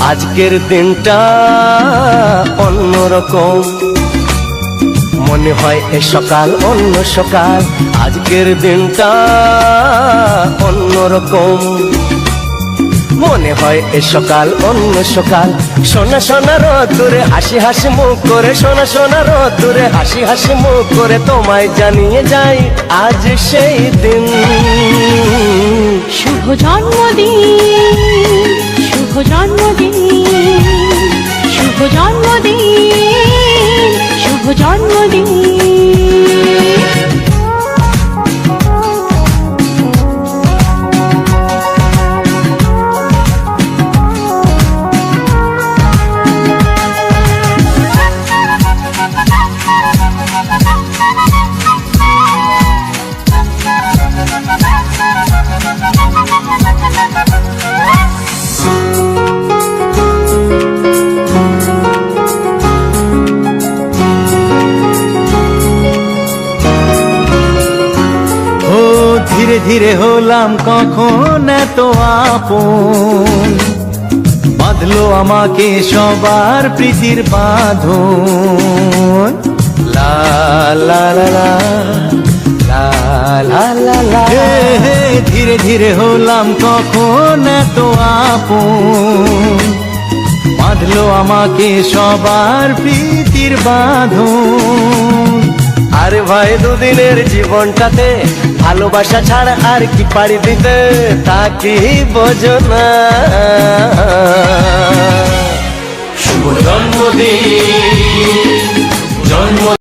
আজকের দিনটা অন্যরকম, মনে হয় এ সকাল অন্য সকাল। আজকের দিনটা অন্যরকম, মনে হয় এ সকাল অন্য সকাল। সোনা সোনা রোদ্দুরে হাসি হাসি মুখ করে, সোনা সোনা রোদ্দুরে হাসি হাসি মুখ করে তোমায় জানিয়ে যাই আজ সেই দিন। শুভ জন্মদিন, শুভ জন্মদিন, শুভ জন্মদিন, শুভ জন্মদিন। ধীরে ধীরে হলাম কখন এত আপন, বাঁধলো আমাকে সবার প্রীতির বাঁধন। লা লা লা লা লা লা লা লা। ধীরে ধীরে হলাম কখন এত আপন, বাঁধলো আমাকে সবার প্রীতির বাঁধন। আরে ভাই দুদিনের জীবনটাতে ভালোবাসা ছাড়া আর কি পাড়ি দিতে, তা কি বোঝো না। শুভ জন্মদিন, জন্ম